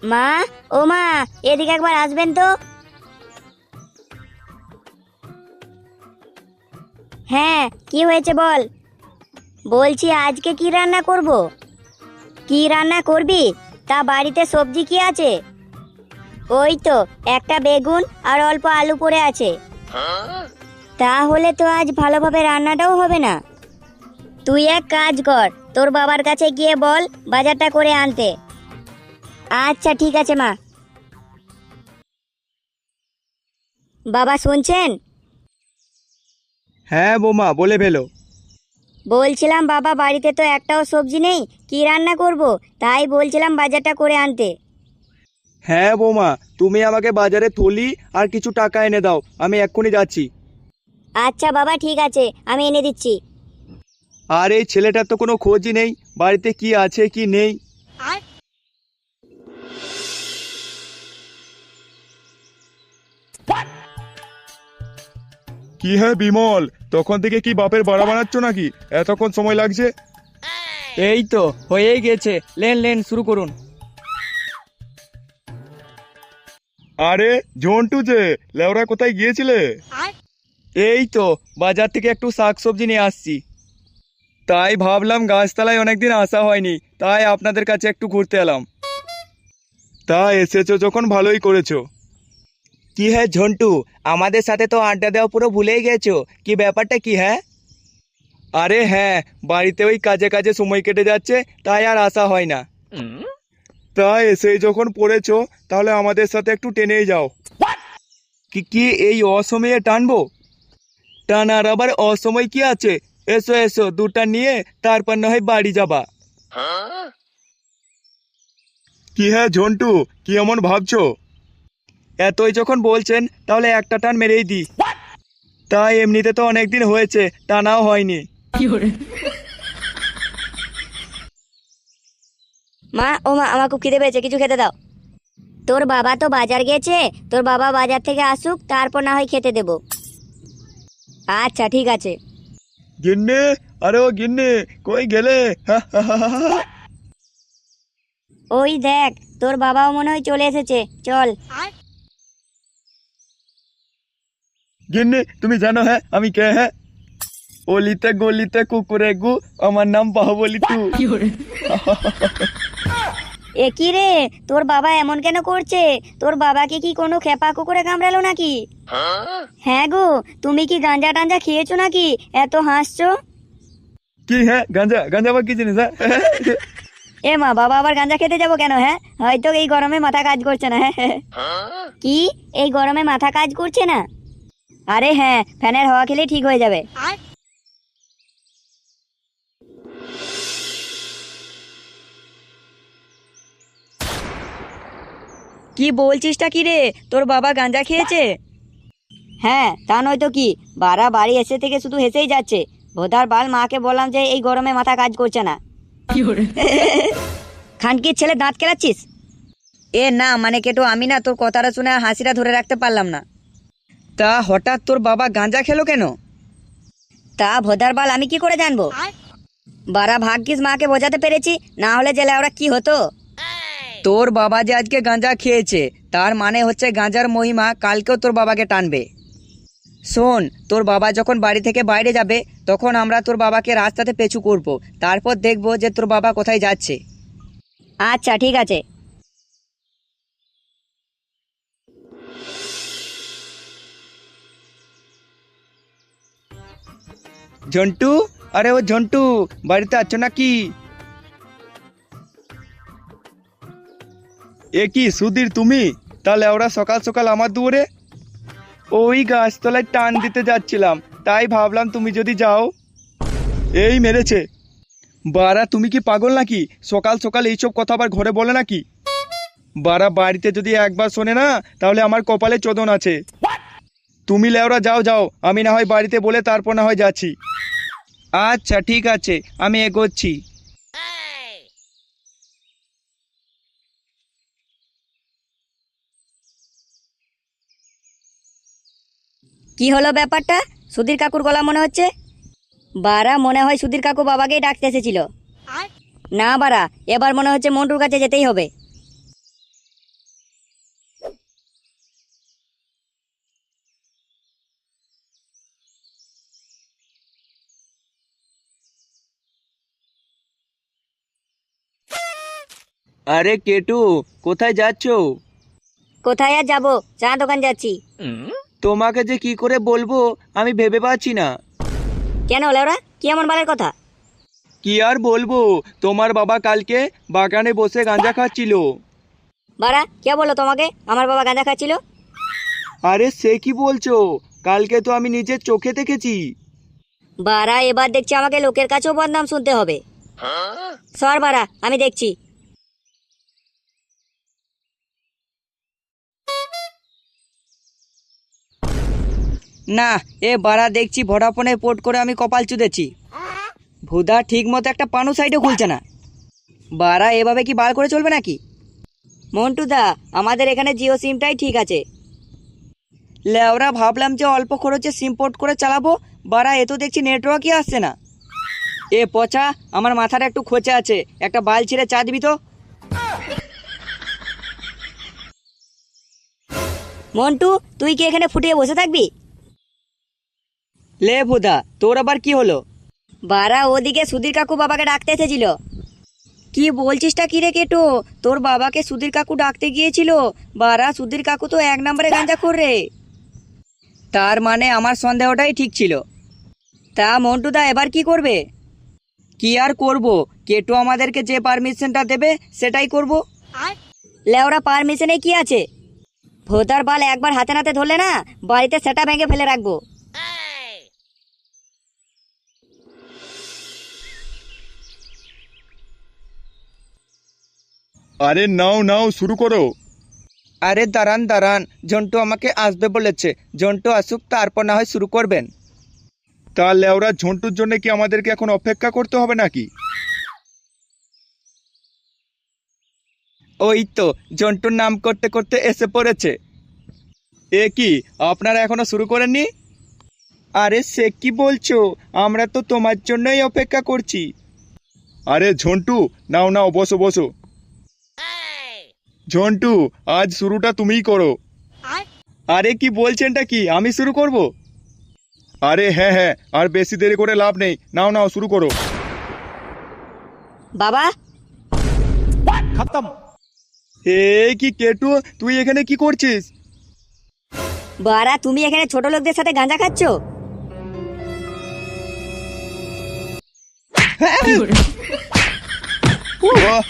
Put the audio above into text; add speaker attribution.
Speaker 1: মা, ও মা, এদিকে একবার আসবেন তো। হ্যাঁ, কি হয়েছে বল। বলছি আজকে কি রান্না করব। কি রান্না করবি? তা বাড়িতে সবজি কি আছে? ওই তো একটা বেগুন আর অল্প আলু পড়ে আছে। তাহলে তো আজ ভালোভাবে রান্নাটাও হবে না। তুই এক কাজ কর, তোর বাবার কাছে গিয়ে বল বাজারটা করে আনতে। আচ্ছা ঠিক আছে মা। বাবা শুনছেন?
Speaker 2: হ্যাঁ বৌমা, বলে ফেলো।
Speaker 1: বলছিলাম বাবা বাড়িতে তো একটাও সবজি নেই, কি রান্না করব, তাই বলছিলাম বাজারটা করে আনতে।
Speaker 2: হ্যাঁ বৌমা, তুমি আমাকে বাজারে থলি আর কিছু টাকা এনে দাও, আমি এক্ষুনি যাচ্ছি।
Speaker 1: আচ্ছা বাবা ঠিক আছে, আমি এনে দিচ্ছি।
Speaker 2: আর এই ছেলেটার তো কোনো খোঁজই নেই, বাড়িতে কি আছে কি নেই।
Speaker 3: কি হ্যাঁ বিমল, তখন থেকে কি বাপের বাড়া বানাচ্ছ নাকি? এতক্ষণ সময় লাগছে?
Speaker 2: এই তো হয়েই গেছে, লেন লেন শুরু করুন।
Speaker 3: আরে ঝন্টু যে, লেওরা কোথায় গিয়েছিলে?
Speaker 2: এই তো বাজার থেকে একটু শাকসবজি নিয়ে আসছি। তাই ভাবলাম গাছতলায় অনেকদিন আসা হয়নি, তাই আপনাদের কাছে একটু ঘুরতে এলাম।
Speaker 3: তা এসেছো যখন ভালোই করেছো।
Speaker 2: কি হ্যাঁ ঝন্টু, আমাদের সাথে তো আড্ডা দেওয়া পুরো ভুলেই গেছো, কি ব্যাপারটা কি হ্যাঁ? আরে হ্যাঁ, বাড়িতে ওই কাজে কাজে সময় কেটে যাচ্ছে, তাই আর আসা হয় না।
Speaker 3: তা এসেই যখন পড়েছো, তাহলে আমাদের সাথে একটু টেনেই যাও।
Speaker 2: কি কি এই অসময়ে টানবো? টানার আবার অসময় কি আছে? এসো এসো, দুটা নিয়ে তারপর না হয় বাড়ি যাবা।
Speaker 3: কি হ্যাঁ ঝন্টু, কি এমন ভাবছো?
Speaker 2: এতই যখন বলছেন তাহলে একটা টান মেরেই দিই। তাই এমনিতে তো অনেকদিন হয়েছে, টানাও হয়নি।
Speaker 1: মা, ও মা, আমার খুব খিদে পেয়েছে, কিছু খেতে দাও। তোর বাবা তো বাজার গেছে, তোর বাবা বাজার থেকে আসুক, তারপর না হয় খেতে দেবো। আচ্ছা ঠিক আছে।
Speaker 3: গিন্নি, আরে ও গিন্নি, কই গেলে?
Speaker 1: ওই দেখ, তোর বাবাও মনে হয় চলে এসেছে, চল।
Speaker 3: গিন্নি, তুমি জানো হ্যাঁ আমি কে? হ্যাঁ, অলিতে গলিতে কুকুরে গু, আমার নাম বাহুবলী টু।
Speaker 1: এ কি রে, তোর বাবা এমন কেন করছে? তোর বাবাকে কি কোনো খেপা কুকুরে কামড়ালো নাকি? হ্যাঁ গো, তুমি কি গাঁজা টাঞ্জা খেয়েছো নাকি এত হাসছো?
Speaker 3: কি হ্যাঁ, গাঁজা গাঁজা আবার কি জিনিস? হ্যাঁ,
Speaker 1: এ মা, বাবা আবার গাঁজা খেতে যাবো কেন? হ্যাঁ, হয়তো এই গরমে মাথা কাজ করছে না। হ্যাঁ কি, এই গরমে মাথা কাজ করছে না? আরে হ্যাঁ, ফ্যানের হাওয়া খেলেই ঠিক হয়ে যাবে। কি বলছিসটা কি রে, তোর বাবা গাঁজা খেয়েছে? হ্যাঁ, তা নয় তো কি, বাড়া বাড়ি এসে থেকে শুধু হেসেই যাচ্ছে। ভোদার বাল, মাকে বললাম যে এই গরমে মাথা কাজ করছে না। খানকির ছেলে, দাঁত কেলাচ্ছিস? এ না মানে কেটো, আমি না তোর কথাটা শুনে আর হাসিটা ধরে রাখতে পারলাম না।
Speaker 2: তা হঠাৎ তোর বাবা গাঁজা খেলো কেন?
Speaker 1: তা ভোদার বাল, আমি কি করে জানবো? বাড়া ভাগ্যিস মাকে বোঝাতে পেরেছি, না হলে জেলে ওরা কি হতো।
Speaker 2: তোর বাবা যে আজকে গাঁজা খেয়েছে, তার মানে হচ্ছে গাঁজার মহিমা কালকেও তোর বাবাকে টানবে। শোন, তোর বাবা যখন বাড়ি থেকে বাইরে যাবে, তখন আমরা তোর বাবাকে রাস্তাতে পেছু করব, তারপর দেখবো যে তোর বাবা কোথায় যাচ্ছে।
Speaker 1: আচ্ছা ঠিক আছে।
Speaker 2: ঝন্টু, আরে ও ঝন্টু, বাড়িতে আছো নাকি?
Speaker 3: এ কি সুধীর তুমি? তাহলে ওরা সকাল সকাল আমার দুয়ারে?
Speaker 2: ওই গাছতলায় টান দিতে যাচ্ছিলাম, তাই ভাবলাম তুমি যদি যাও।
Speaker 3: এই মেরেছে।
Speaker 2: বারা তুমি কি পাগল নাকি? সকাল সকাল এইসব কথা আবার ঘরে বলে নাকি? বারা বাড়িতে যদি একবার শোনে না, তাহলে আমার কপালে চোদন আছে। তুমি লেওরা যাও যাও, আমি না হয় বাড়িতে বলে তারপর না হয় যাচ্ছি। আচ্ছা ঠিক আছে, আমি এগোচ্ছি।
Speaker 1: কি হলো ব্যাপারটা? সুধীর কাকুর গলা মনে হচ্ছে। বারা, মনে হয় সুধীর কাকু বাবাকেই ডাকতে এসেছিল। না বারা, এবার মনে হচ্ছে মন্টুর কাছে যেতেই হবে।
Speaker 3: আরে কেটু, কোথায় যাচ্ছো?
Speaker 1: কোথায় আর যাবো, চা দোকান যাচ্ছি।
Speaker 3: তোমাকে যে কি করে বলবো আমি ভেবে পাচ্ছি না।
Speaker 1: কেন লেওরা, কি এমন বালের কথা?
Speaker 3: কি আর বলবো, তোমার বাবা কালকে বাগানে বসে গাঁজা খাচ্ছিল।
Speaker 1: বাড়া, কে বললো তোমাকে আমার বাবা গাঁজা খাচ্ছিল?
Speaker 3: আরে সে কি বলছো, কালকে তো আমি নিজের চোখে দেখেছি।
Speaker 1: বাড়া, এবার দেখছি আমাকে লোকের কাছেও বদনাম শুনতে হবে। সর বাড়া, আমি দেখছি।
Speaker 4: না, এ বাড়া দেখছি ভোডাফোনে পোর্ট করে আমি কপাল চুদেছি। ভুদা ঠিক মতো একটা পানু সাইডও খুলছে না। বাড়া এভাবে কি বার করে চলবে নাকি? মন্টুদা, আমাদের এখানে জিও সিমটাই ঠিক আছে। লেওরা ভাবলাম যে অল্প খরচে সিম পোর্ট করে চালাবো, বাড়া এ তো দেখছি নেটওয়ার্কই আসছে না। এ পচা, আমার মাথাটা একটু খোঁচে আছে, একটা বাল ছিঁড়ে চা দিবি তো।
Speaker 1: মন্টু, তুই কি এখানে ফুটিয়ে বসে থাকবি?
Speaker 4: লে ভুদা, তোর আবার কি হলো?
Speaker 1: বাড়া, ওদিকে সুধীর কাকু বাবাকে ডাকতে এসেছিল।
Speaker 4: কি বলছিসটা কি রে কেটো, তোর বাবাকে সুধীর কাকু ডাকতে গিয়েছিল? বাড়া সুধীর কাকু তো 1 নম্বরে গাঁজাখোর রে। তার মানে আমার সন্দেহটাই ঠিক ছিল। তা মন্টুদা এবার কি করবে? কি আর করব, কেটো আমাদেরকে যে পারমিশনটা দেবে সেটাই করব।
Speaker 1: লেওরা, পারমিশনে কি আছে? ভোদার বাল একবার হাতে নাতে ধরলে না, বাড়িতে সেটা ভেঙে ফেলে রাখবো।
Speaker 2: আরে নাও নাও, শুরু করো।
Speaker 3: আরে দাঁড়ান দাঁড়ান, জন্টু আমাকে আসবে বলেছে, জন্টু আসুক তারপর না হয় শুরু করবেন।
Speaker 2: তা লেওরা, ঝন্টুর জন্য কি আমাদেরকে এখন অপেক্ষা করতে হবে নাকি?
Speaker 3: ওই তো জন্টুর নাম করতে করতে এসে পড়েছে।
Speaker 2: এ কি, আপনারা এখনো শুরু করেননি?
Speaker 3: আরে সে কি বলছো, আমরা তো তোমার জন্যই অপেক্ষা করছি।
Speaker 2: আরে ঝন্টু, নাও নাও, বসো বসো। ঝন্টু, আজ শুরুটা তুমিই করো।
Speaker 3: আরে কি বলছেনটা কি, আমি শুরু করব?
Speaker 2: আরে হ্যাঁ হ্যাঁ, আর বেশি দেরি করে লাভ নেই, নাও নাও শুরু করো।
Speaker 1: বাবা,
Speaker 2: হে কি কেটু, তুই এখানে কি করছিস?
Speaker 1: বাড়া, তুমি এখানে ছোট লোকদের সাথে গাঁজা খাচ্ছ?
Speaker 2: বাহ,